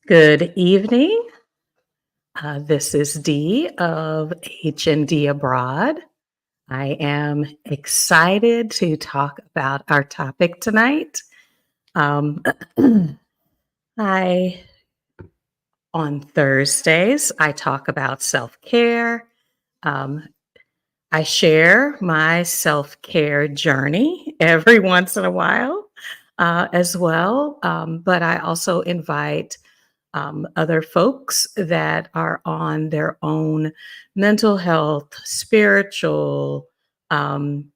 Good evening. This is Dee of H&D Abroad. I am excited to talk about our topic tonight. Um, I on Thursdays I talk about self-care. Um, I share my self-care journey every once in a while as well, but I also invite other folks that are on their own mental health, spiritual um,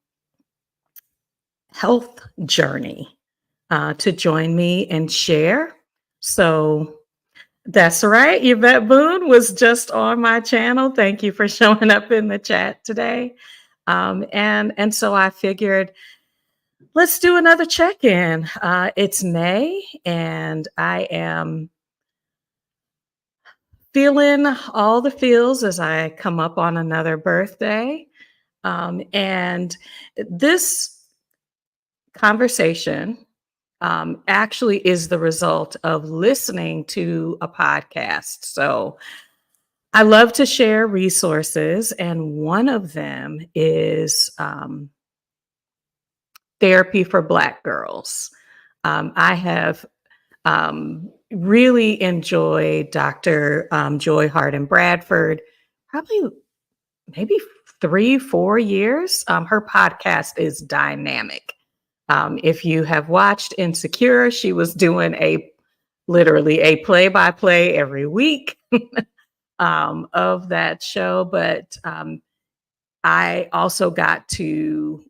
health journey to join me and share. So that's right. Yvette Boone was just on my channel. Thank you for showing up in the chat today. And so I figured, let's do another check-in. It's May, and I am feeling all the feels as I come up on another birthday. And this conversation actually is the result of listening to a podcast. So I love to share resources, and one of them is Therapy for Black Girls. I have really enjoyed Dr. Joy Harden Bradford, probably maybe 3, 4 years. Her podcast is dynamic. If you have watched Insecure, she was doing literally a play-by-play every week of that show. But I also got to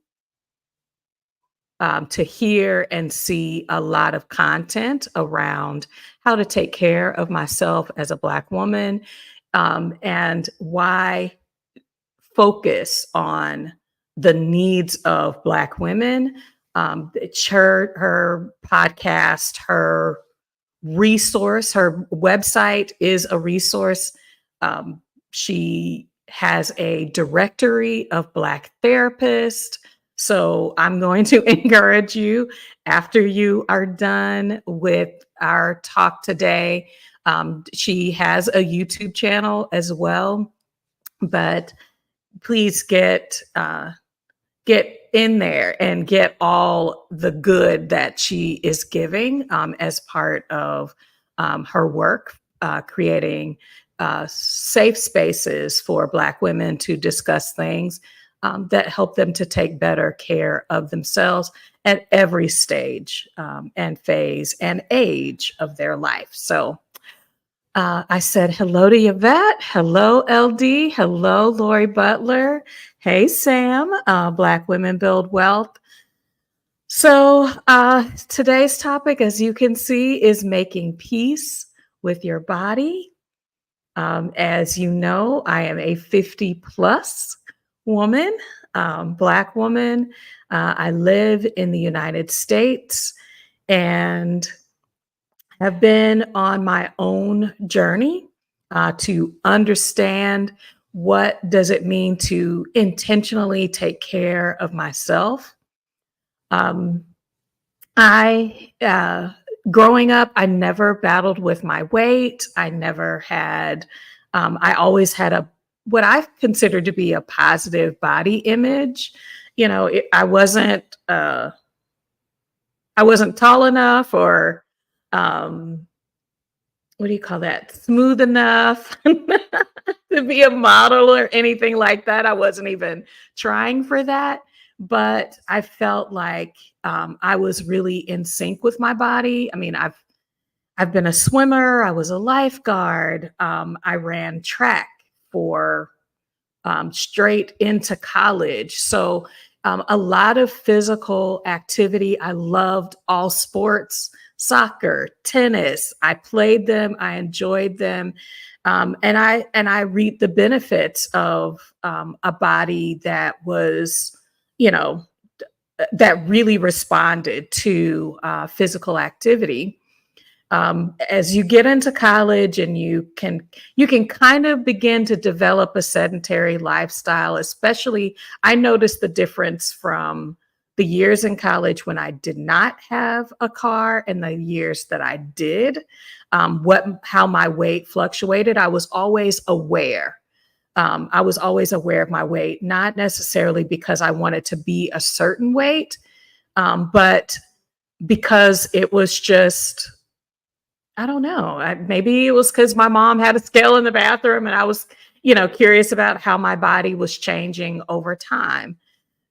hear and see a lot of content around how to take care of myself as a Black woman, and why focus on the needs of Black women. Her podcast, her resource, her website is a resource. She has a directory of Black therapists. So I'm going to encourage you, after you are done with our talk today. She has a YouTube channel as well, but please get in there and get all the good that she is giving as part of her work, creating safe spaces for Black women to discuss things that help them to take better care of themselves at every stage and phase and age of their life. So I said hello to Yvette. Hello, LD. Hello, Lori Butler. Hey, Sam. Black Women Build Wealth. So today's topic, as you can see, is making peace with your body. As you know, I am a 50 plus woman, Black woman. I live in the United States and have been on my own journey to understand what does it mean to intentionally take care of myself. I growing up, I never battled with my weight. I never had. I always had what I considered to be a positive body image. You know, I wasn't tall enough, or what do you call that? Smooth enough to be a model or anything like that. I wasn't even trying for that, but I felt like I was really in sync with my body. I mean, I've been a swimmer. I was a lifeguard. I ran track for straight into college. So a lot of physical activity. I loved all sports, soccer, tennis. I played them. I enjoyed them. And I reaped the benefits of a body that was, that really responded to physical activity. As you get into college and you can kind of begin to develop a sedentary lifestyle, especially I noticed the difference from the years in college when I did not have a car and the years that I did, how my weight fluctuated, I was always aware of my weight, not necessarily because I wanted to be a certain weight, but because it was just, I don't know. Maybe it was because my mom had a scale in the bathroom and I was, curious about how my body was changing over time.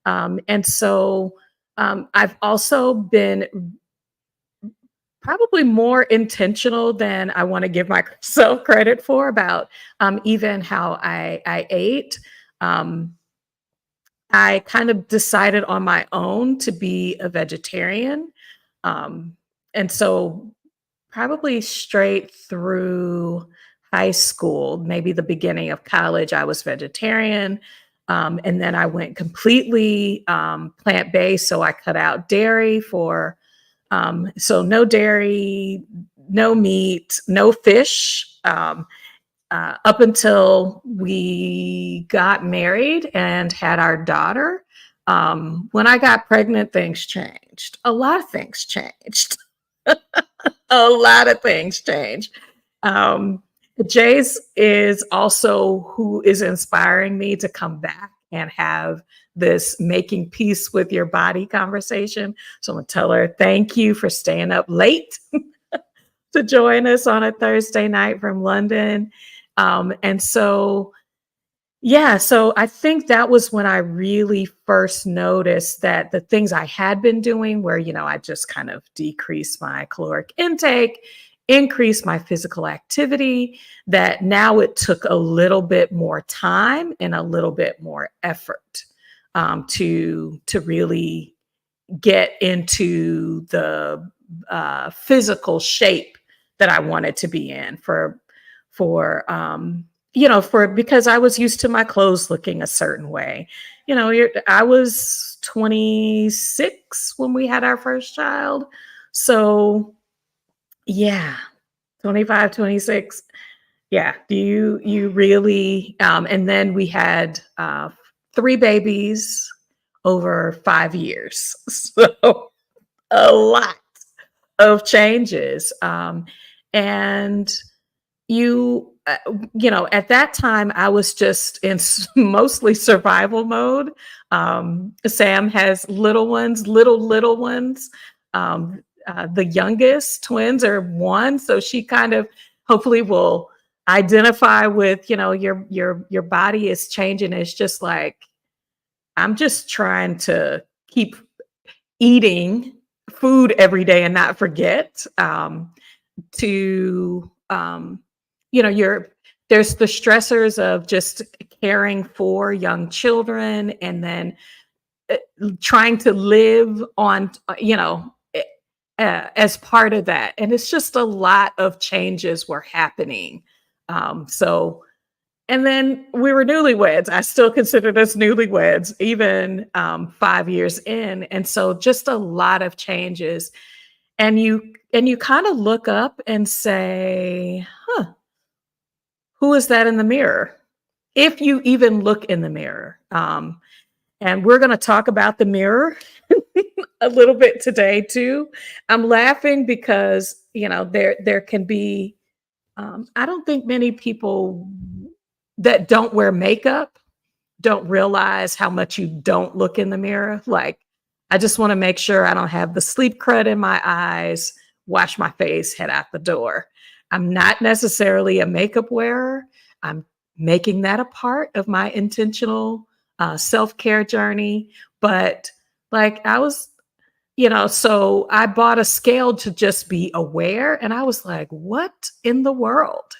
And so I've also been probably more intentional than I want to give myself credit for about even how I ate. Um, I kind of decided on my own to be a vegetarian. Um, and so probably straight through high school, maybe the beginning of college, I was vegetarian. And then I went completely plant based. So I cut out dairy so no dairy, no meat, no fish. Up until we got married and had our daughter. When I got pregnant, things changed. A lot of things changed. A lot of things changed. Um, Jace is also who is inspiring me to come back and have this making peace with your body conversation. So I'm gonna tell her thank you for staying up late to join us on a Thursday night from London. And so I think that was when I really first noticed that the things I had been doing, where, I just kind of decreased my caloric intake, increased my physical activity, that now it took a little bit more time and a little bit more effort to really get into the physical shape that I wanted to be in for because I was used to my clothes looking a certain way. I was 26 when we had our first child. So yeah, 25, 26. Yeah. Do you really, and then we had, three babies over 5 years. So a lot of changes. And you at that time I was just in mostly survival mode. Sam has little ones. The youngest twins are one, so she kind of hopefully will identify with, your body is changing. It's just like, I'm just trying to keep eating food every day and not forget. To you're There's the stressors of just caring for young children, and then uh, trying to live on, as part of that, and it's just a lot of changes were happening. So And then we were newlyweds. I still consider us newlyweds even 5 years in, and so just a lot of changes. And you kind of look up and say, huh, who is that in the mirror? If you even look in the mirror. And we're going to talk about the mirror a little bit today too. I'm laughing because, there can be, I don't think many people that don't wear makeup don't realize how much you don't look in the mirror. Like, I just want to make sure I don't have the sleep crud in my eyes, wash my face, head out the door. I'm not necessarily a makeup wearer. I'm making that a part of my intentional self care journey. But like, so I bought a scale to just be aware. And I was like, what in the world?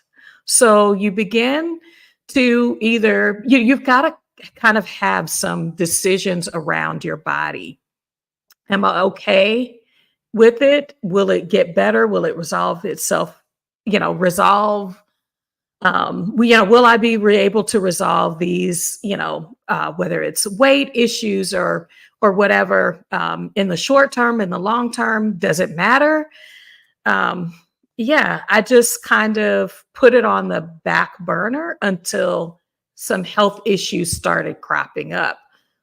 So you begin to you've got to kind of have some decisions around your body. Am I okay with it? Will it get better? Will it resolve itself? Resolve. Will I be able to resolve these? Whether it's weight issues or whatever, in the short term, in the long term, does it matter? Um, yeah, I just kind of put it on the back burner until some health issues started cropping up.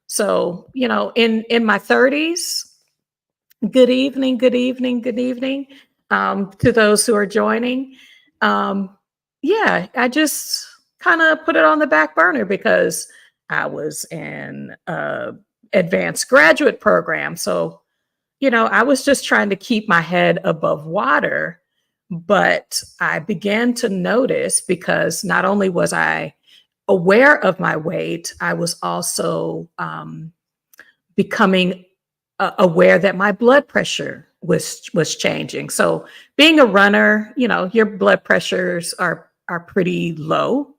So, in my 30s, good evening, good evening, good evening, to those who are joining. Um, yeah, I just kind of put it on the back burner because I was in advanced graduate program. So, I was just trying to keep my head above water. But I began to notice, because not only was I aware of my weight, I was also becoming aware that my blood pressure was changing. So being a runner, your blood pressures are pretty low.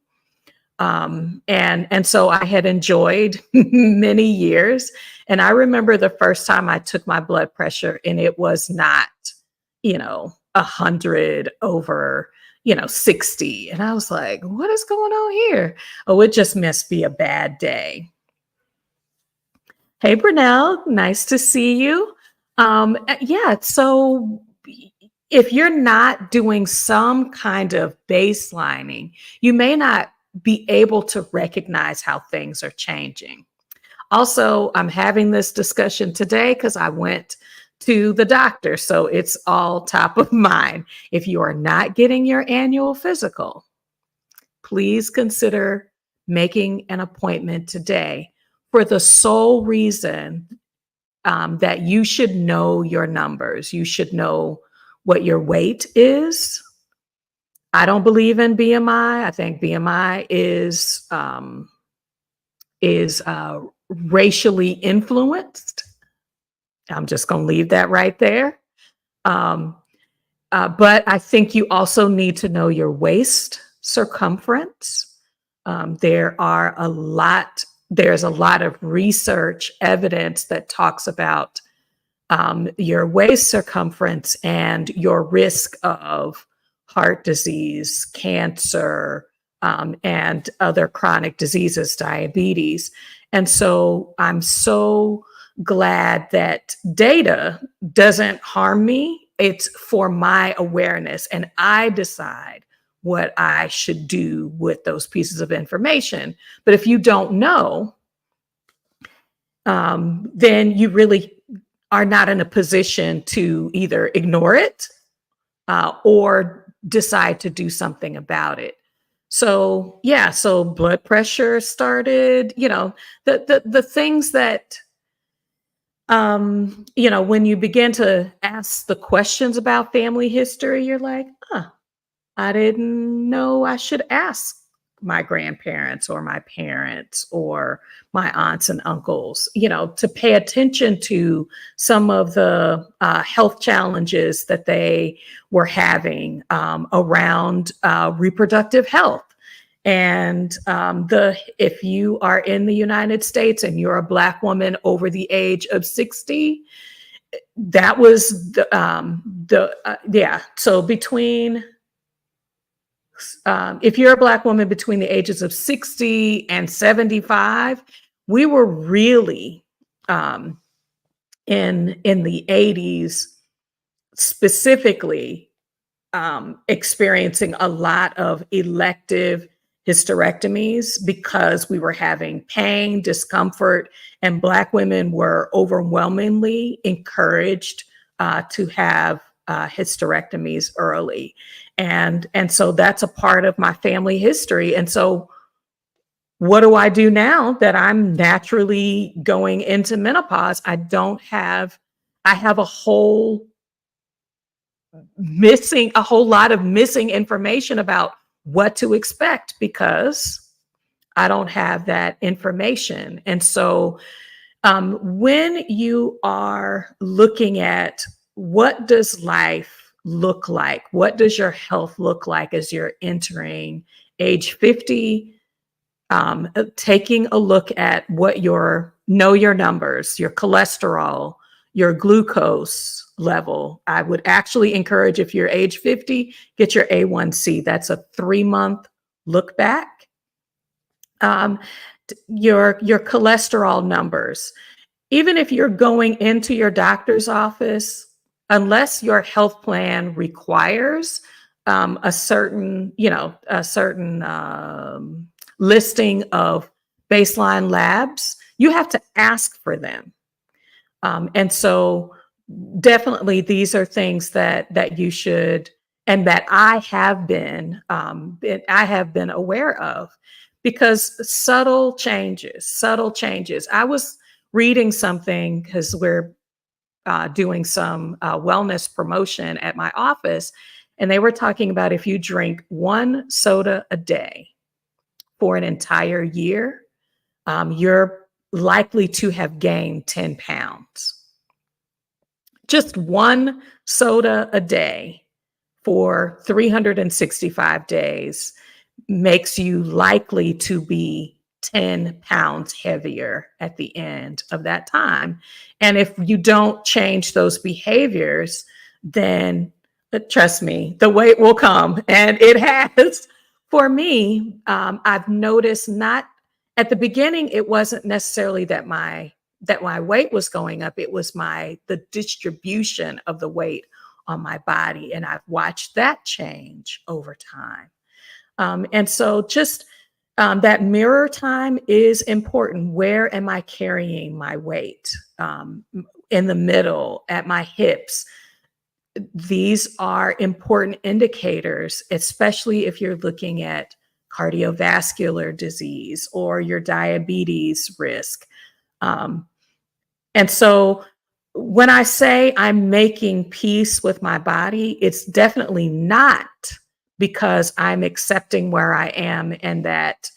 And so I had enjoyed many years. And I remember the first time I took my blood pressure, and it was not, 100/60. And I was like, what is going on here? Oh, it just must be a bad day. Hey, Brunel, nice to see you. Yeah, so if you're not doing some kind of baselining, you may not be able to recognize how things are changing. Also, I'm having this discussion today because I went to the doctor, so it's all top of mind. If you are not getting your annual physical, please consider making an appointment today, for the sole reason that you should know your numbers. You should know what your weight is. I don't believe in BMI. I think BMI is racially influenced. I'm just going to leave that right there. Um, but I think you also need to know your waist circumference. There's a lot of research evidence that talks about your waist circumference and your risk of heart disease, cancer, and other chronic diseases, diabetes. And so I'm so glad that data doesn't harm me. It's for my awareness, and I decide what I should do with those pieces of information. But if you don't know, then you really are not in a position to either ignore it or decide to do something about it. So yeah, so blood pressure started, the things that when you begin to ask the questions about family history, you're like, huh, I didn't know I should ask my grandparents or my parents or my aunts and uncles, to pay attention to some of the health challenges that they were having around reproductive health. And if you are in the United States and you're a Black woman over the age of 60, that was yeah. So if you're a Black woman between the ages of 60 and 75, we were really in the 80s specifically experiencing a lot of elective hysterectomies because we were having pain, discomfort, and Black women were overwhelmingly encouraged to have hysterectomies early. And so that's a part of my family history. And so what do I do now that I'm naturally going into menopause? I have a whole lot of missing information about what to expect because I don't have that information. And so when you are looking at what does life look like, what does your health look like as you're entering age 50, taking a look at what know your numbers, your cholesterol, your glucose level. I would actually encourage, if you're age 50, get your A1C. That's a 3-month look back. Your cholesterol numbers. Even if you're going into your doctor's office, unless your health plan requires a certain listing of baseline labs, you have to ask for them. And so definitely these are things that you should and that I have been aware of because subtle changes. I was reading something because we're doing some wellness promotion at my office, and they were talking about if you drink one soda a day for an entire year, you're likely to have gained 10 pounds. Just one soda a day for 365 days makes you likely to be 10 pounds heavier at the end of that time. And if you don't change those behaviors, then trust me, the weight will come. And it has. For me, I've noticed not at the beginning, it wasn't necessarily that my weight was going up. It was the distribution of the weight on my body. And I've watched that change over time. And so just that mirror time is important. Where am I carrying my weight? In the middle, at my hips. These are important indicators, especially if you're looking at cardiovascular disease or your diabetes risk. Um, and so when I say I'm making peace with my body, it's definitely not because I'm accepting where I am and that,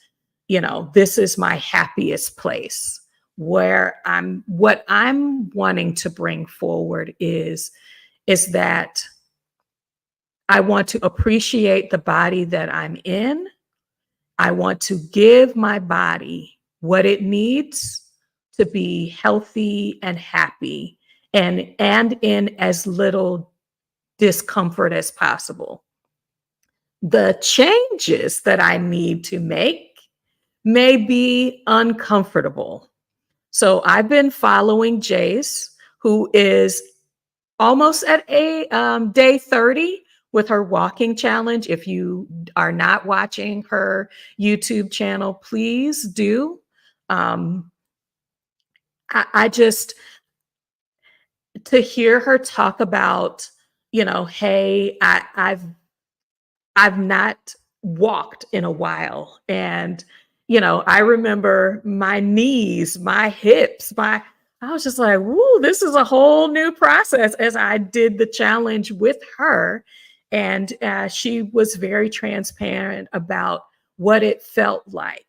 this is my happiest place. What I'm wanting to bring forward is that I want to appreciate the body that I'm in. I want to give my body what it needs to be healthy and happy and in as little discomfort as possible. The changes that I need to make may be uncomfortable. So I've been following Jace, who is almost at a day 30 with her walking challenge. If you are not watching her YouTube channel, please do. I just to hear her talk about, hey, I've not walked in a while. And, I remember my knees, my hips, I was just like, woo, this is a whole new process as I did the challenge with her. And she was very transparent about what it felt like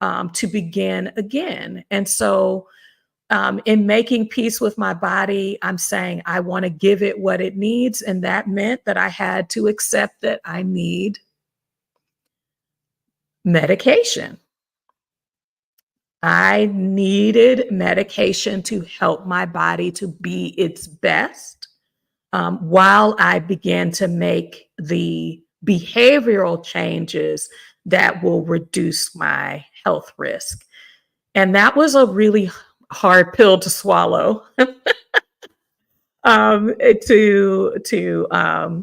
to begin again. And so, in making peace with my body, I'm saying I want to give it what it needs. And that meant that I had to accept that I need medication. I needed medication to help my body to be its best while I began to make the behavioral changes that will reduce my health risk. And that was a really hard pill to swallow.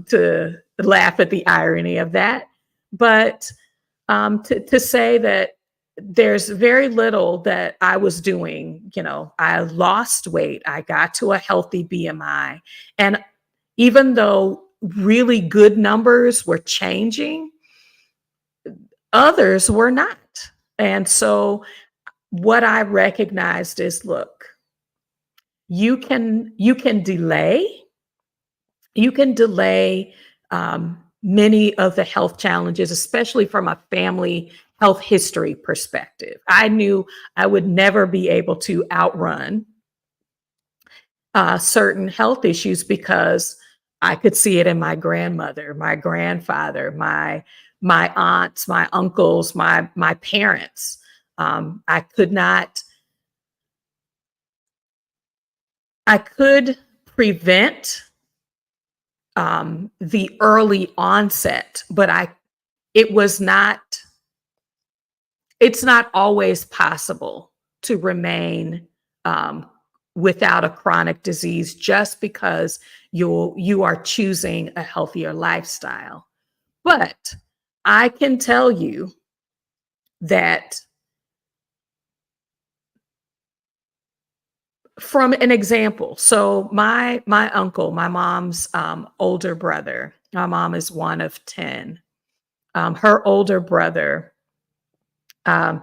To laugh at the irony of that, but to say that there's very little that I was doing. I lost weight, I got to a healthy BMI, and even though really good numbers were changing, others were not. And so what I recognized is, look, you can delay you can delay many of the health challenges, especially from a family health history perspective. I knew I would never be able to outrun certain health issues because I could see it in my grandmother, my grandfather, my aunts, my uncles, my parents. I could not. I could prevent the early onset, but it was not, it's not always possible to remain without a chronic disease just because you are choosing a healthier lifestyle. But I can tell you that From an example, so my uncle, my mom's older brother, my mom is one of 10. Her older brother um,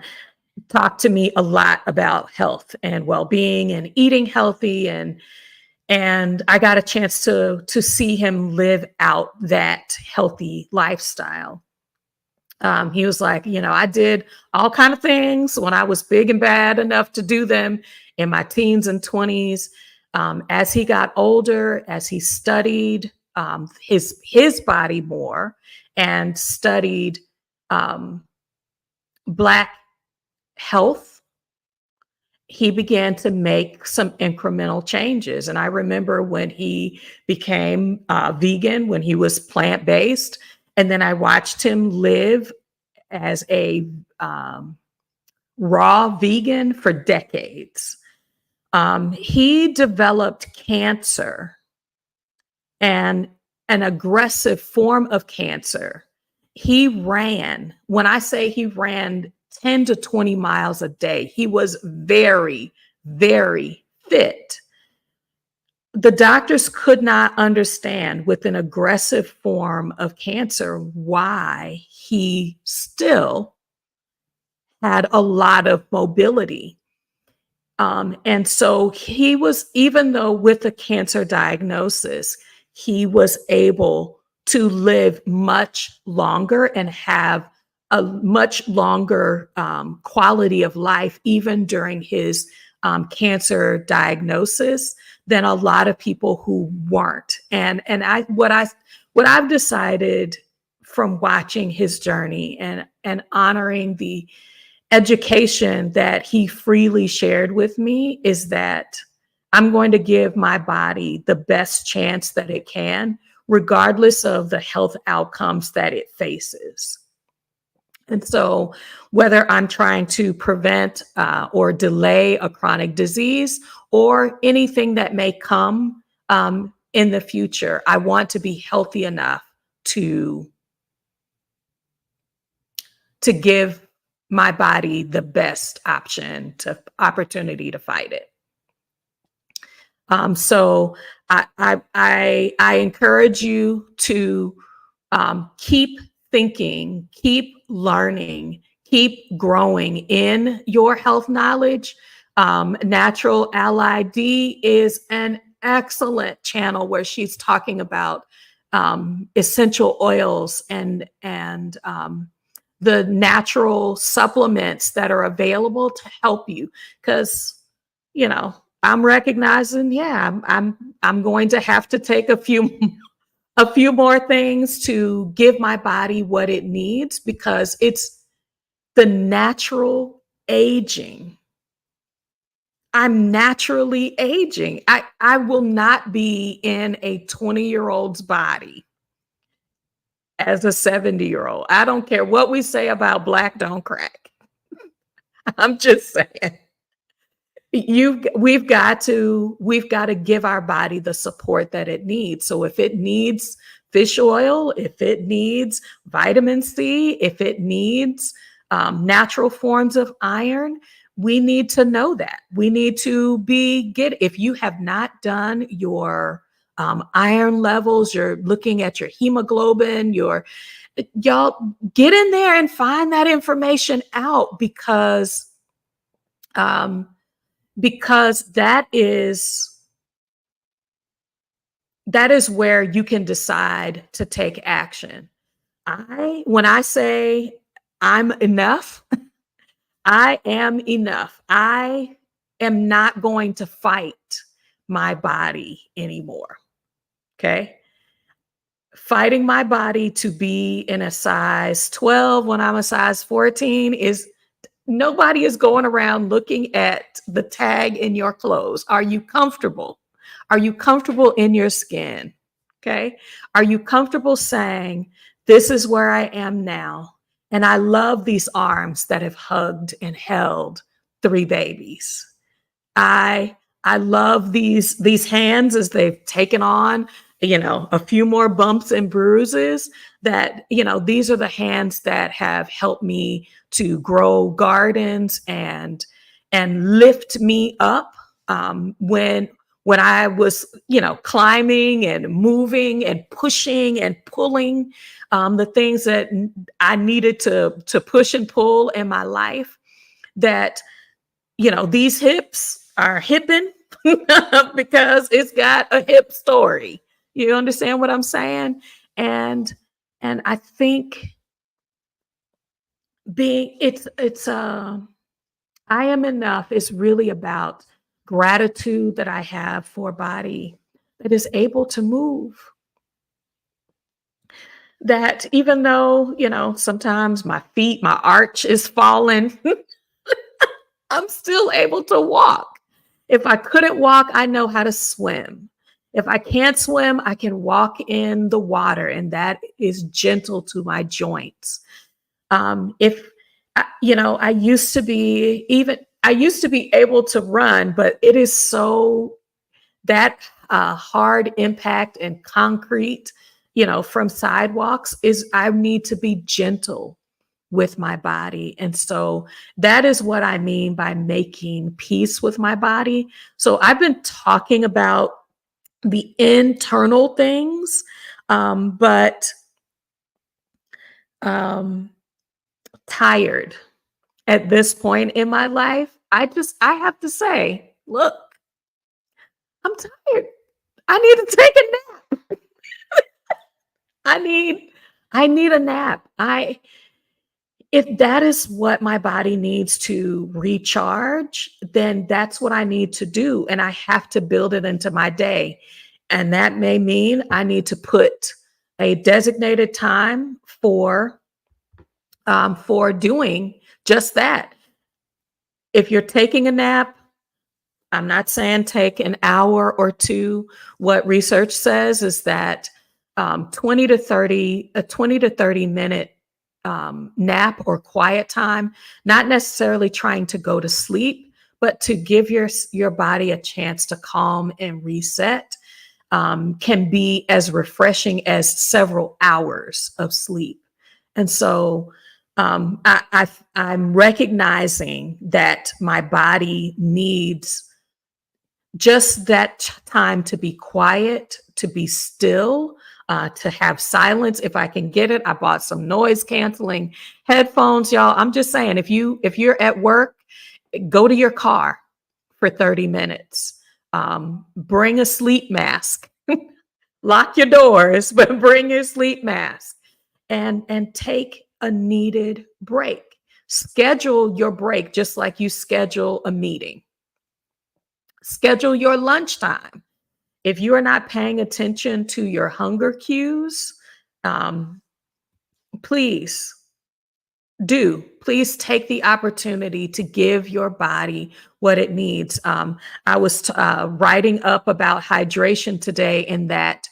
talked to me a lot about health and well-being and eating healthy, and I got a chance to see him live out that healthy lifestyle. He was like, I did all kind of things when I was big and bad enough to do them in my teens and 20s. As he got older, as he studied his body more and studied um, Black health, he began to make some incremental changes. And I remember when he became vegan, when he was plant based, and then I watched him live as a um, raw vegan for decades. He developed cancer, and an aggressive form of cancer. He ran, when I say he ran 10 to 20 miles a day, he was very, very fit. The doctors could not understand with an aggressive form of cancer why he still had a lot of mobility. And so he was, even though with a cancer diagnosis, he was able to live much longer and have a much longer quality of life, even during his cancer diagnosis, than a lot of people who weren't. And what I've decided from watching his journey and honoring the education that he freely shared with me is that I'm going to give my body the best chance that it can, regardless of the health outcomes that it faces. And so, whether I'm trying to prevent or delay a chronic disease or anything that may come in the future, I want to be healthy enough to give my body the best opportunity to fight it. So I encourage you to keep thinking, keep learning, keep growing in your health knowledge. Natural Ally D is an excellent channel where she's talking about essential oils and the natural supplements that are available to help you. Because, I'm recognizing, yeah, I'm going to have to take a few more things to give my body what it needs, because it's the natural aging. I'm naturally aging. I will not be in a 20-year-old's body as a 70-year-old. I don't care what we say about black don't crack. I'm just saying. We've got to give our body the support that it needs. So if it needs fish oil, if it needs vitamin C, if it needs natural forms of iron, we need to know that. We need to if you have not done your iron levels, you're looking at your hemoglobin, y'all get in there and find that information out, because that is where you can decide to take action. When I say I'm enough, I am enough. I am not going to fight my body anymore. Okay. Fighting my body to be in a size 12 when I'm a size 14 is nobody is going around looking at the tag in your clothes. Are you comfortable? Are you comfortable in your skin? Okay. Are you comfortable saying, this is where I am now? And I love these arms that have hugged and held 3 babies. I love these hands as they've taken on, a few more bumps and bruises, that, these are the hands that have helped me to grow gardens and lift me up When I was, climbing and moving and pushing and pulling the things that I needed to push and pull in my life, that these hips are hipping because it's got a hip story. You understand what I'm saying? And I think being it's I am enough is really about gratitude that I have for a body that is able to move. That even though, sometimes my arch is falling, I'm still able to walk. If I couldn't walk, I know how to swim. If I can't swim, I can walk in the water, and that is gentle to my joints. If I used to be able to run, but it is so that hard impact and concrete, from sidewalks is I need to be gentle with my body. And so that is what I mean by making peace with my body. So I've been talking about the internal things, but um, tired at this point in my life. I have to say, look, I'm tired. I need to take a nap. I need I need a nap. I If that is what my body needs to recharge, then that's what I need to do. And I have to build it into my day. And that may mean I need to put a designated time for doing just that. If you're taking a nap, I'm not saying take an hour or two. What research says is that 20 to 30 minute nap or quiet time, not necessarily trying to go to sleep, but to give your body a chance to calm and reset, can be as refreshing as several hours of sleep. And so I'm recognizing that my body needs just that time to be quiet, to be still, to have silence if I can get it. I bought some noise canceling headphones, y'all. I'm just saying, if you're at work, go to your car for 30 minutes. Bring a sleep mask. Lock your doors, but bring your sleep mask and take a needed break. Schedule your break just like you schedule a meeting. Schedule your lunchtime. If you are not paying attention to your hunger cues, um, please please take the opportunity to give your body what it needs. I was writing up about hydration today, in that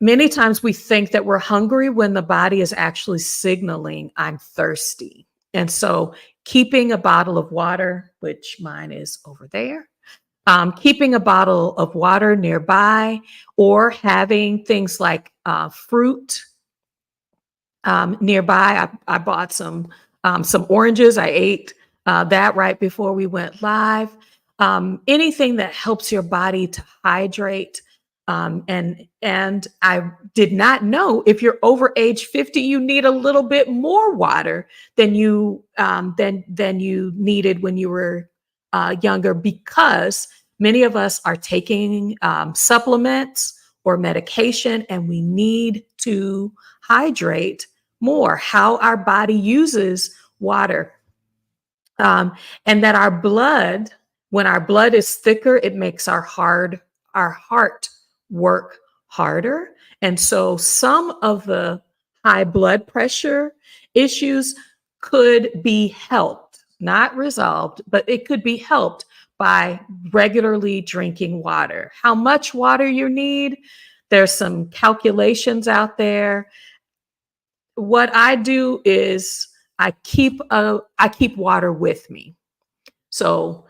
many times we think that we're hungry when the body is actually signaling I'm thirsty. And so keeping a bottle of water, which mine is over there, keeping a bottle of water nearby, or having things like fruit nearby. I bought some oranges. I ate that right before we went live. Anything that helps your body to hydrate. And I did not know, if you're over age 50, you need a little bit more water than you needed when you were younger, because many of us are taking supplements or medication, and we need to hydrate more. How our body uses water, and that our blood, when our blood is thicker, it makes our heart work harder. And so some of the high blood pressure issues could be helped, not resolved, but it could be helped by regularly drinking water. How much water you need, there's some calculations out there. What I do is I keep water with me. So,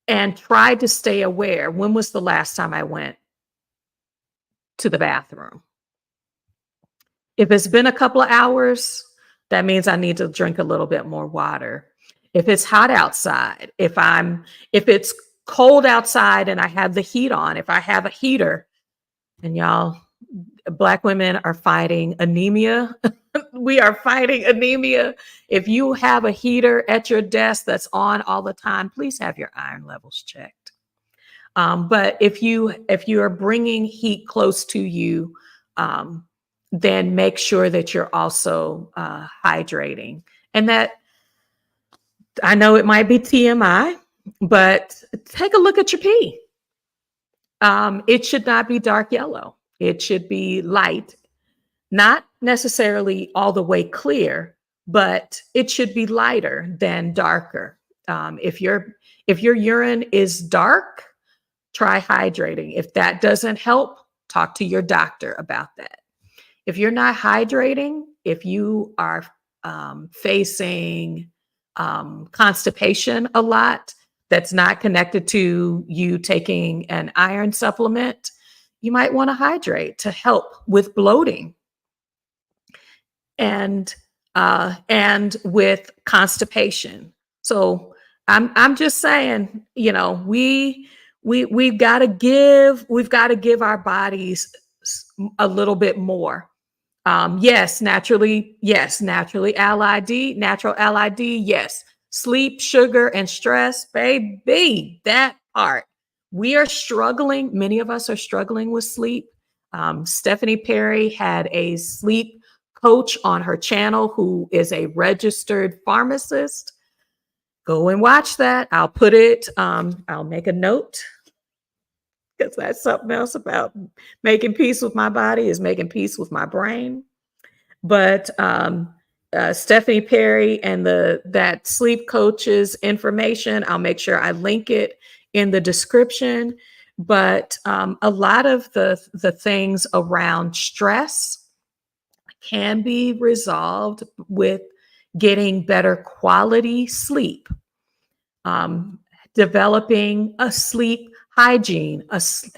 and try to stay aware. When was the last time I went to the bathroom? If it's been a couple of hours, that means I need to drink a little bit more water. If it's hot outside, if it's cold outside and I have the heat on, if I have a heater, and y'all, Black women are fighting anemia. We are fighting anemia. If you have a heater at your desk that's on all the time, please have your iron levels checked. But if you are bringing heat close to you, um, then make sure that you're also hydrating. And that, I know it might be TMI, but take a look at your pee. It should not be dark yellow. It should be light, not necessarily all the way clear, but it should be lighter than darker. If your urine is dark, try hydrating. If that doesn't help, talk to your doctor about that. If you're not hydrating, if you are facing constipation a lot, that's not connected to you taking an iron supplement, you might want to hydrate to help with bloating and with constipation. So I'm just saying, we've got to give our bodies a little bit more. Yes, naturally natural LID, yes. Sleep, sugar, and stress, baby, that part. We are struggling. Many of us are struggling with sleep. Stephanie Perry had a sleep coach on her channel who is a registered pharmacist. Go and watch that. I'll make a note, because that's something else about making peace with my body, is making peace with my brain. But Stephanie Perry and that sleep coach's information, I'll make sure I link it in the description. But a lot of the things around stress can be resolved with getting better quality sleep, developing a sleep hygiene,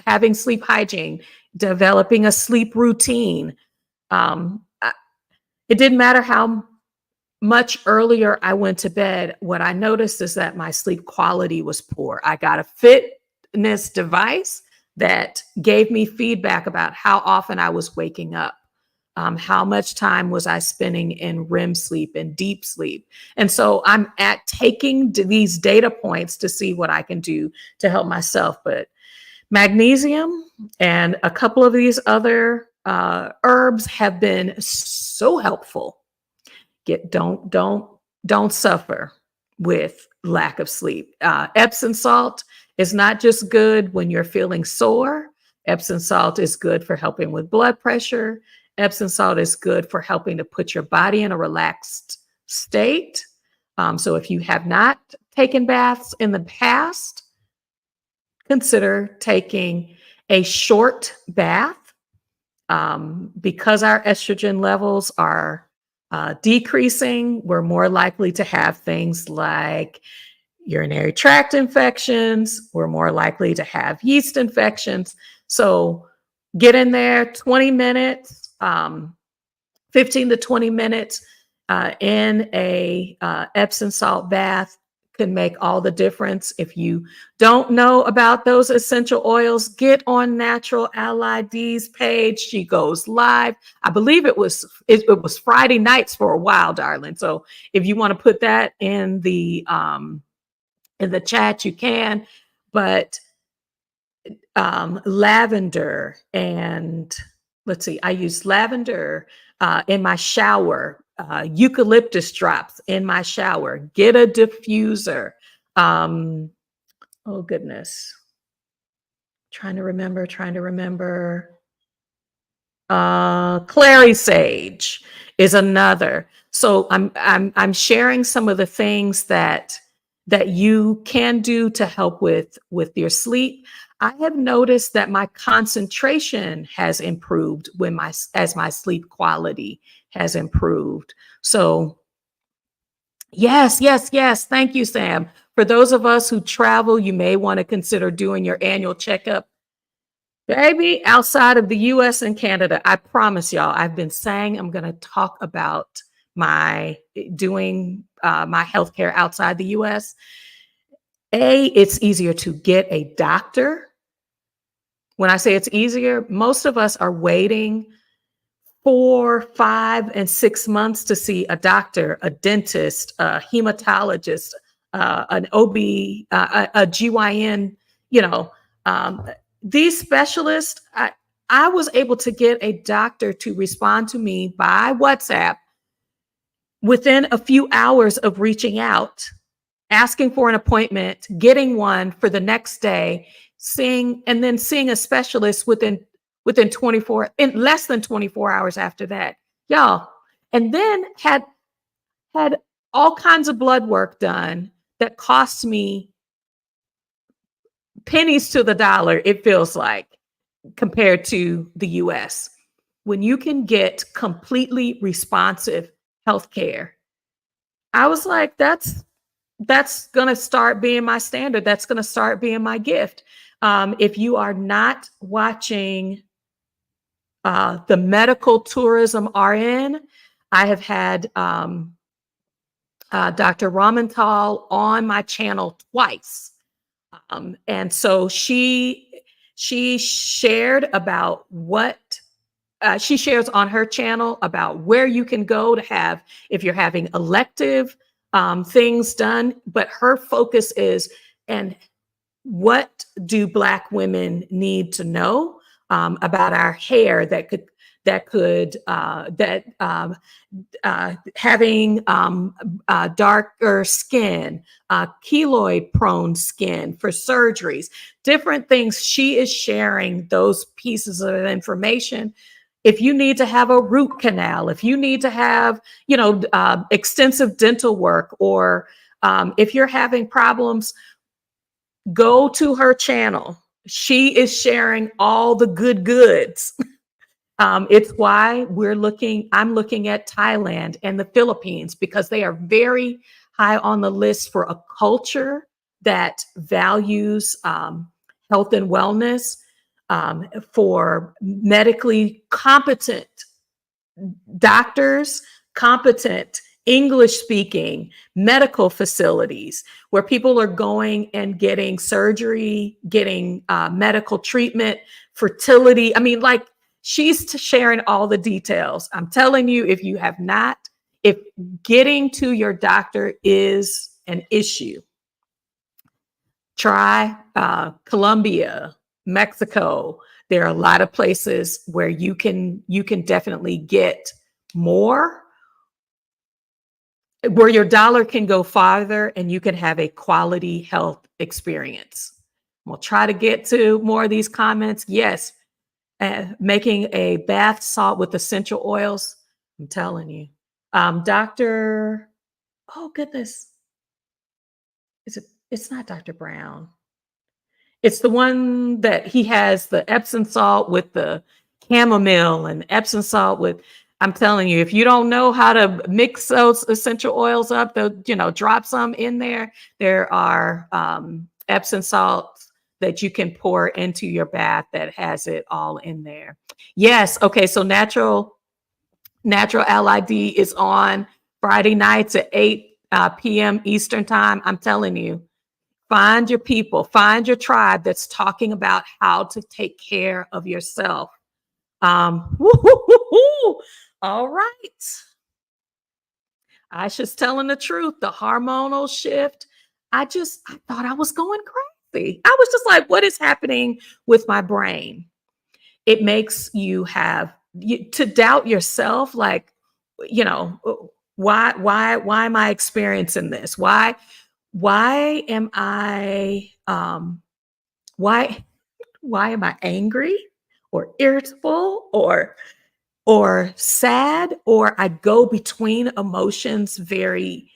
having sleep hygiene, developing a sleep routine. It didn't matter how much earlier I went to bed. What I noticed is that my sleep quality was poor. I got a fitness device that gave me feedback about how often I was waking up. How much time was I spending in REM sleep and deep sleep? And so I'm taking these data points to see what I can do to help myself. But magnesium and a couple of these other herbs have been so helpful. Don't suffer with lack of sleep. Epsom salt is not just good when you're feeling sore. Epsom salt is good for helping with blood pressure. Epsom salt is good for helping to put your body in a relaxed state. So if you have not taken baths in the past, consider taking a short bath. Because our estrogen levels are decreasing, we're more likely to have things like urinary tract infections. We're more likely to have yeast infections. So get in there 20 minutes. 15 to 20 minutes in a Epsom salt bath can make all the difference. If you don't know about those essential oils, get on Natural LID's page. She goes live. I believe it was Friday nights for a while, darling. So if you want to put that in the chat, you can. But lavender and let's see, I use lavender in my shower, eucalyptus drops in my shower. Get a diffuser. Oh goodness, trying to remember. Clary sage is another. So I'm sharing some of the things that you can do to help with your sleep. I have noticed that my concentration has improved as my sleep quality has improved. So yes. Thank you, Sam. For those of us who travel, you may want to consider doing your annual checkup. Baby, outside of the US and Canada, I promise y'all, I've been saying I'm going to talk about my doing my healthcare outside the US. It's easier to get a doctor. When I say it's easier, most of us are waiting 4, 5, and 6 months to see a doctor, a dentist, a hematologist, an OB, a GYN, you know, um, these specialists, I was able to get a doctor to respond to me by WhatsApp within a few hours of reaching out, asking for an appointment, getting one for the next day, seeing a specialist within 24 in less than 24 hours after that. Y'all, and then had all kinds of blood work done that cost me pennies to the dollar, it feels like, compared to the US. When you can get completely responsive healthcare, I was like, that's going to start being my standard. That's going to start being my gift. If you are not watching the medical tourism RN, I have had Dr. Ramantal on my channel twice. And so she shared about what she shares on her channel about where you can go to have, if you're having elective things done, but her focus is, and what do Black women need to know about our hair having darker skin, keloid prone skin for surgeries, different things. She is sharing those pieces of information. If you need to have a root canal, if you need to have, extensive dental work, or if you're having problems, go to her channel. She is sharing all the good goods. It's why I'm looking at Thailand and the Philippines, because they are very high on the list for a culture that values health and wellness, for medically competent doctors, competent English speaking medical facilities where people are going and getting surgery, getting medical treatment, fertility. I mean, like, she's sharing all the details. I'm telling you, if getting to your doctor is an issue, try Colombia, Mexico. There are a lot of places where you can definitely get more, where your dollar can go farther and you can have a quality health experience. We'll try to get to more of these comments. Yes, making a bath salt with essential oils. I'm telling you. Dr. Oh goodness. It's not Dr. Brown. It's the one that he has the Epsom salt with the chamomile and Epsom salt with, I'm telling you, if you don't know how to mix those essential oils up, drop some in there. There are Epsom salts that you can pour into your bath that has it all in there. Yes. Okay. So Natural LID is on Friday nights at 8 p.m. Eastern time. I'm telling you, find your people, find your tribe that's talking about how to take care of yourself. All right. Aisha's telling the truth. The hormonal shift. I thought I was going crazy. I was just like, what is happening with my brain? It makes you to doubt yourself. Like, why am I experiencing this? Why am I why am I angry or irritable or sad, or I go between emotions very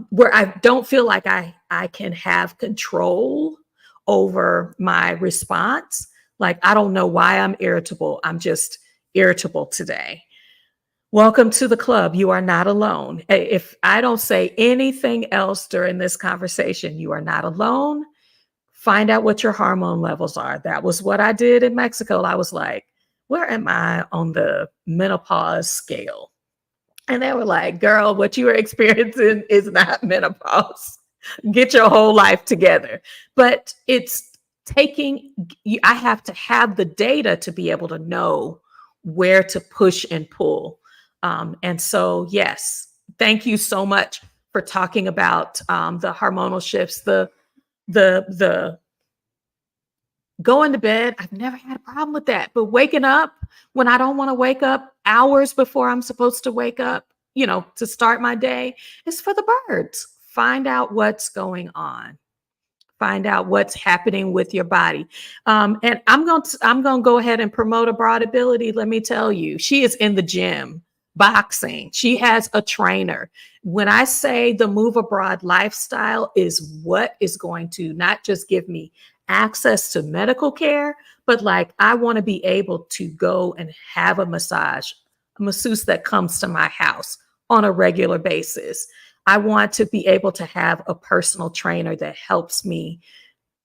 where I don't feel like I can have control over my response. Like, I don't know why I'm irritable. I'm just irritable today. Welcome to the club. You are not alone. If I don't say anything else during this conversation, you are not alone. Find out what your hormone levels are. That was what I did in Mexico. I was like, where am I on the menopause scale? And they were like, girl, what you are experiencing is not menopause. Get your whole life together. But it's taking, I have to have the data to be able to know where to push and pull. And so, yes, thank you so much for talking about the hormonal shifts, the going to bed. I've never had a problem with that, but waking up when I don't want to wake up hours before I'm supposed to wake up, to start my day, is for the birds. Find out what's going on. Find out what's happening with your body. And I'm going to go ahead and promote Abroad Ability. Let me tell you, she is in the gym boxing. She has a trainer. When I say the Move Abroad lifestyle is what is going to not just give me access to medical care, but like I want to be able to go and have a masseuse that comes to my house on a regular basis. I want to be able to have a personal trainer that helps me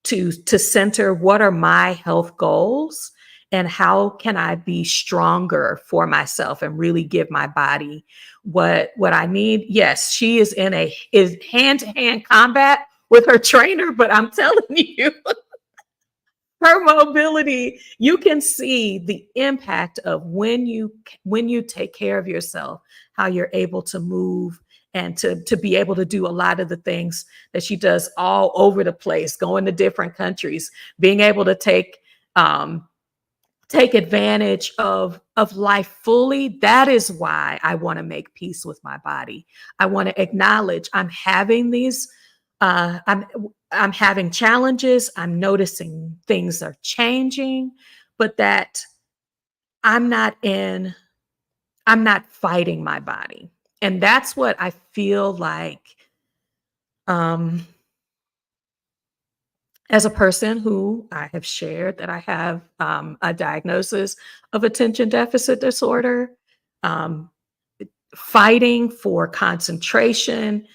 to center what are my health goals and how can I be stronger for myself and really give my body what I need. Yes, she is hand-to-hand combat with her trainer, but I'm telling you, her mobility, you can see the impact of when you take care of yourself, how you're able to move and to be able to do a lot of the things that she does all over the place, going to different countries, being able to take advantage of life fully. That is why I want to make peace with my body. I want to acknowledge I'm having these I'm having challenges. I'm noticing things are changing, but that I'm not in I'm not fighting my body. And that's what I feel like um as a person who I have shared that I have a diagnosis of attention deficit disorder, um, fighting for concentration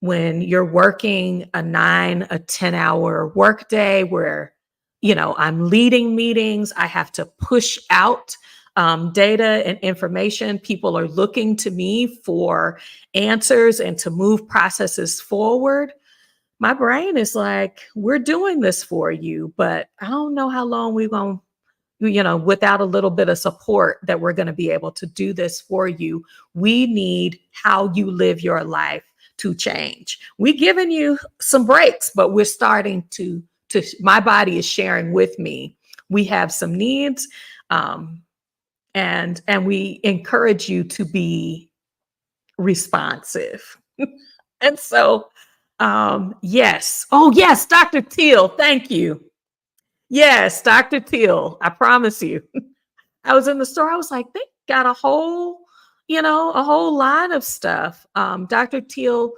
when you're working a 10-hour workday where, I'm leading meetings, I have to push out data and information. People are looking to me for answers and to move processes forward. My brain is like, we're doing this for you, but I don't know how long we're going to, without a little bit of support that we're going to be able to do this for you. We need how you live your life to change. We're giving you some breaks, but we're starting to my body is sharing with me. We have some needs. And we encourage you to be responsive. And so, yes. Oh, yes, Dr. Teal. Thank you. Yes, Dr. Teal. I promise you. I was in the store. I was like, they got a whole line of stuff. Dr. Teal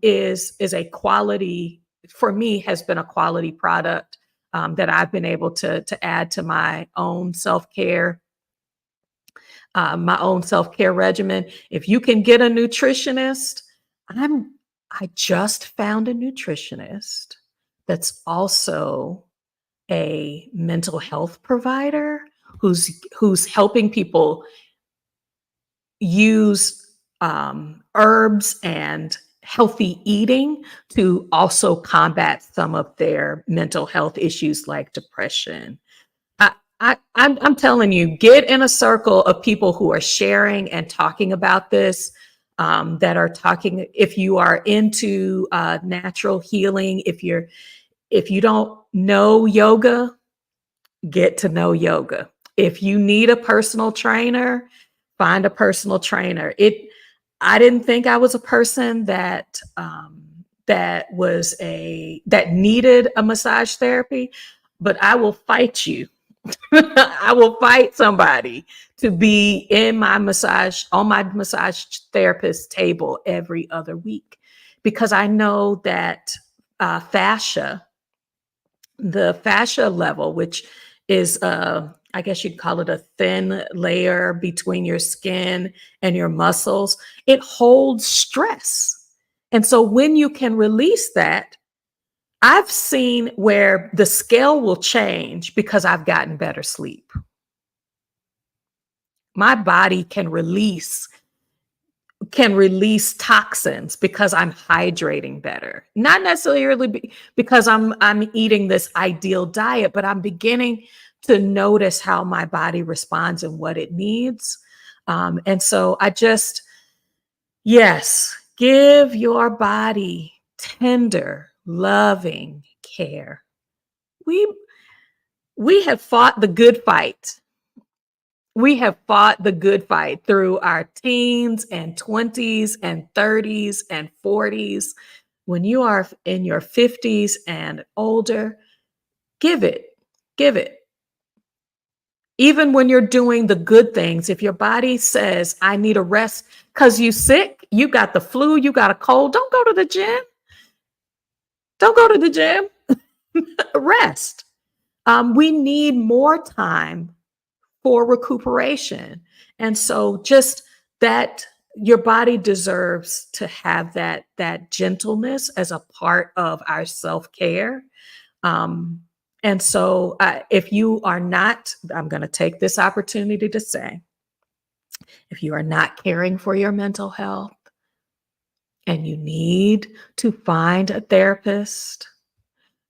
is a quality, for me, has been a quality product that I've been able to add to my own self-care regimen. If you can get a nutritionist, I just found a nutritionist that's also a mental health provider who's helping people use herbs and healthy eating to also combat some of their mental health issues like depression. I'm telling you, get in a circle of people who are sharing and talking about this, that are talking. If you are into natural healing, if you don't know yoga, get to know yoga. If you need a personal trainer, find a personal trainer. I didn't think I was a person that needed a massage therapy, but I will fight you. I will fight somebody to be on my massage therapist table every other week, because I know that fascia, the fascia level, which is, I guess you'd call it a thin layer between your skin and your muscles, it holds stress. And so when you can release that, I've seen where the scale will change because I've gotten better sleep. My body can release can release toxins because I'm hydrating better. Not necessarily because I'm eating this ideal diet, but I'm beginning to notice how my body responds and what it needs. And so I just, yes, give your body tender, loving care. We we have fought the good fight. We have fought the good fight through our teens and 20s and 30s and 40s. When you are in your 50s and older, give it, give it. Even when you're doing the good things, if your body says, I need a rest because you sick, you got the flu, you got a cold, don't go to the gym. Don't go to the gym. Rest. We need more time for recuperation. And so just that your body deserves to have that gentleness as a part of our self-care. Um, and so if you are not, I'm going to take this opportunity to say, if you are not caring for your mental health and you need to find a therapist,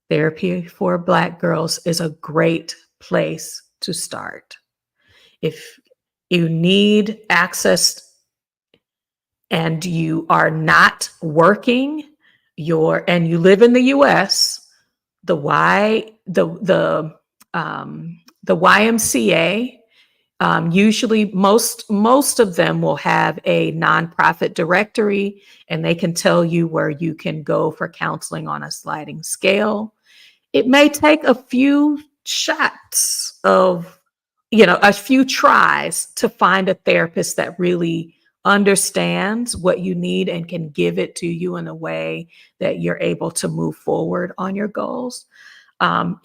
Therapy for Black Girls is a great place to start. If you need access and you are not working, and you live in the US, the YMCA, usually most of them will have a nonprofit directory, and they can tell you where you can go for counseling on a sliding scale. It may take a few shots of, a few tries to find a therapist that really understands what you need and can give it to you in a way that you're able to move forward on your goals.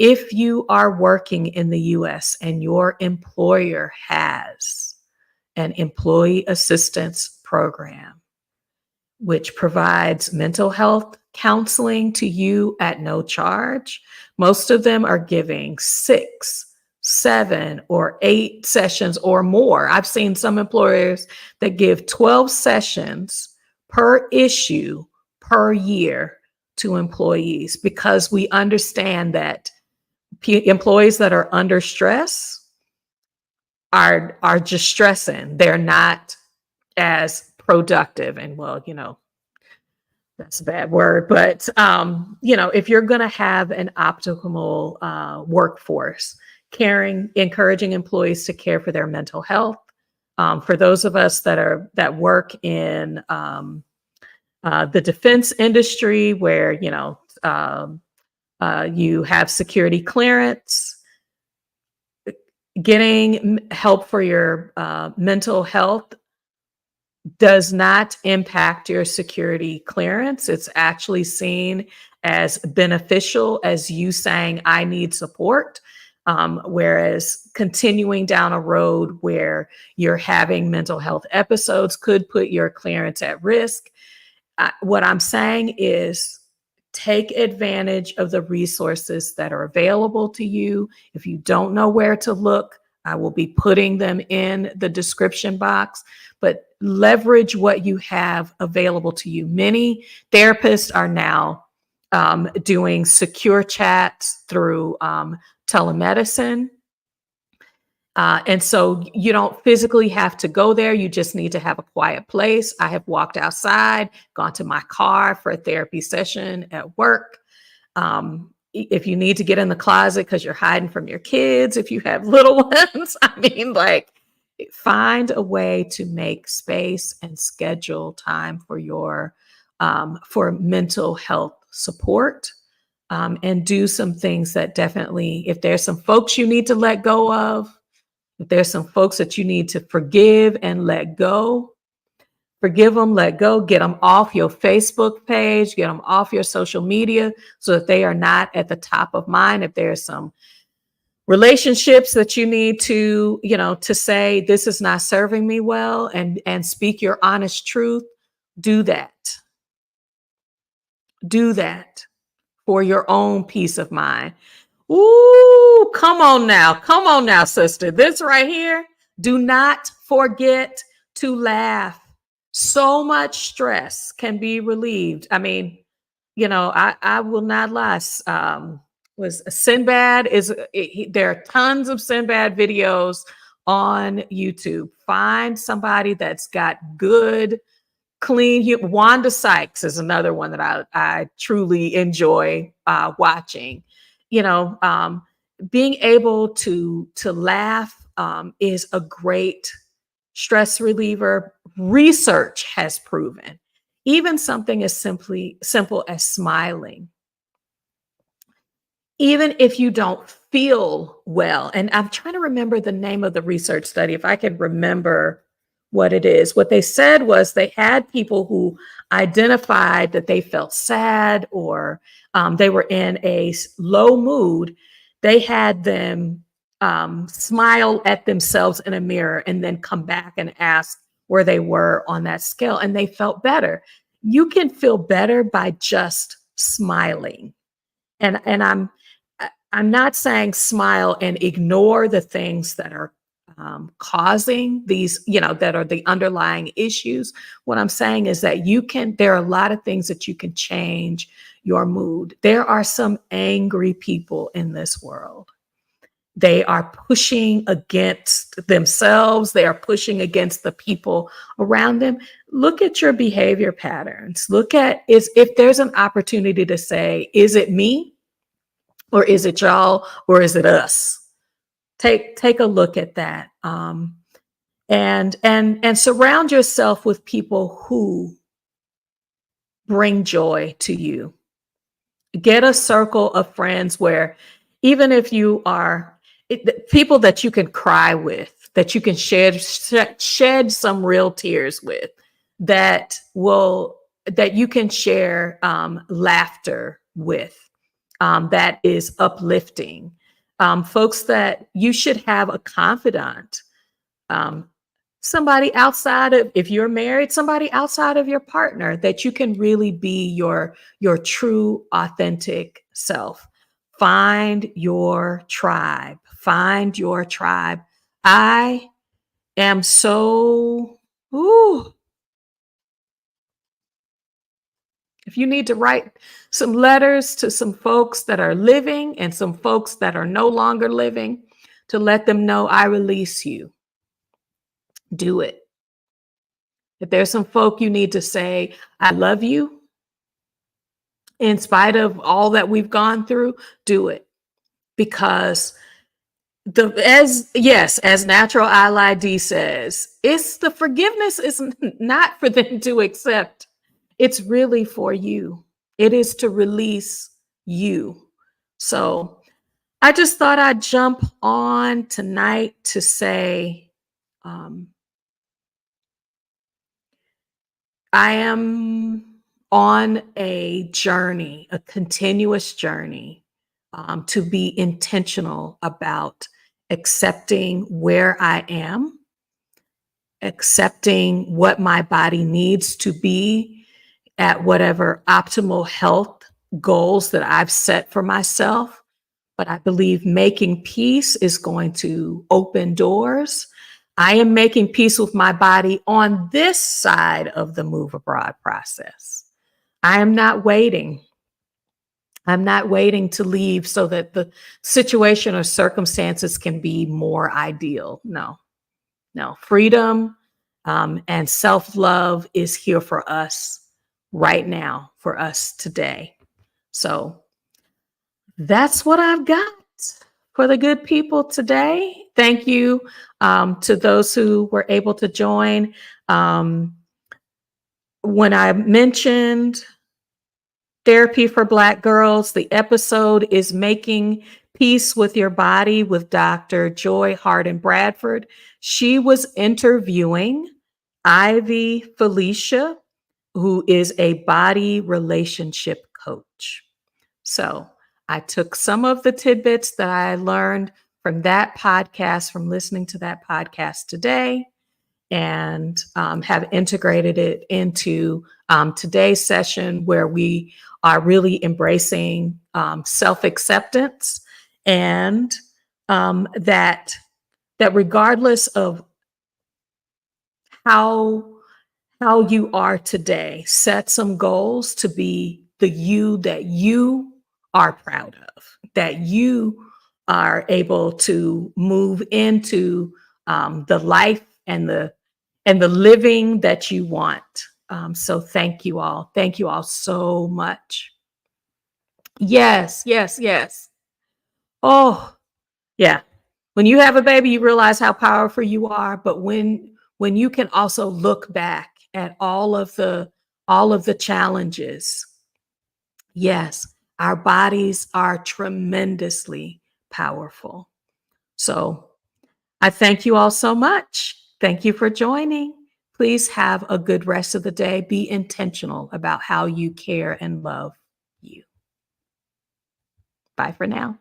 If you are working in the US and your employer has an employee assistance program, which provides mental health counseling to you at no charge. Most of them are giving 6, 7, or 8 sessions or more. I've seen some employers that give 12 sessions per issue per year to employees because we understand that employees that are under stress are just stressing. They're not as productive. And well, that's a bad word, but if you're going to have an optimal workforce, encouraging employees to care for their mental health. For those of us that work in the defense industry, where you have security clearance, getting help for your mental health does not impact your security clearance. It's actually seen as beneficial as you saying, I need support. Whereas continuing down a road where you're having mental health episodes could put your clearance at risk. What I'm saying is take advantage of the resources that are available to you. If you don't know where to look, I will be putting them in the description box, but leverage what you have available to you. Many therapists are now doing secure chats through telemedicine. And so you don't physically have to go there. You just need to have a quiet place. I have walked outside, gone to my car for a therapy session at work. If you need to get in the closet because you're hiding from your kids, if you have little ones, find a way to make space and schedule time for your for mental health support. And do some things that definitely, if there's some folks you need to let go of, if there's some folks that you need to forgive and let go, forgive them, let go, get them off your Facebook page, get them off your social media so that they are not at the top of mind. If there's some relationships that you need to, to say, this is not serving me well, and speak your honest truth, do that. Do that for your own peace of mind. Ooh, come on now. Come on now, sister. This right here, do not forget to laugh. So much stress can be relieved. I mean, I will not lie. Was Sinbad is there are tons of Sinbad videos on YouTube. Find somebody that's got good, clean. Wanda Sykes is another one that I truly enjoy watching. You know, being able to laugh is a great stress reliever. Research has proven even something as simply simple as smiling, even if you don't feel well. And I'm trying to remember the name of the research study, if I can remember what it is. What they said was they had people who identified that they felt sad or they were in a low mood. They had them smile at themselves in a mirror and then come back and ask where they were on that scale, and they felt better. You can feel better by just smiling. And I'm not saying smile and ignore the things that are causing these, that are the underlying issues. What I'm saying is that there are a lot of things that you can change your mood. There are some angry people in this world. They are pushing against themselves. They are pushing against the people around them. Look at your behavior patterns. Look at if there's an opportunity to say, is it me? Or is it y'all? Or is it us? Take a look at that, and surround yourself with people who bring joy to you. Get a circle of friends where, even if you are people that you can cry with, that you can shed some real tears with, that you can share laughter with, that is uplifting. Folks that you should have a confidant, um, somebody outside of, if you're married, somebody outside of your partner that you can really be your true, authentic self. Find your tribe. Find your tribe. I am so, ooh, if you need to write some letters to some folks that are living and some folks that are no longer living to let them know I release you, do it. If there's some folk you need to say, I love you in spite of all that we've gone through, do it. Because as Natural Ally D says, it's the forgiveness is not for them to accept. It's really for you. It is to release you. So I just thought I'd jump on tonight to say, um, I am on a journey, a continuous journey, to be intentional about accepting where I am, accepting what my body needs to be at whatever optimal health goals that I've set for myself. But I believe making peace is going to open doors. I am making peace with my body on this side of the move abroad process. I am not waiting. I'm not waiting to leave so that the situation or circumstances can be more ideal. No, no. Freedom and self love is here for us right now, for us today. So that's what I've got for the good people today. Thank you to those who were able to join. When I mentioned Therapy for Black Girls, the episode is Making Peace with Your Body with Dr. Joy Harden Bradford. She was interviewing Ivy Felicia, who is a body relationship coach. So I took some of the tidbits that I learned from that podcast, from listening to that podcast today, and have integrated it into today's session, where we are really embracing self-acceptance, and that regardless of how how you are today. Set some goals to be the you that you are proud of, that you are able to move into the life and the living that you want. So thank you all. Thank you all so much. Yes, yes, yes. Oh, yeah. When you have a baby, you realize how powerful you are, but when you can also look back at all of the challenges, yes, our bodies are tremendously powerful. So, I thank you all so much. Thank you for joining. Please have a good rest of the day. Be intentional about how you care and love you. Bye for now.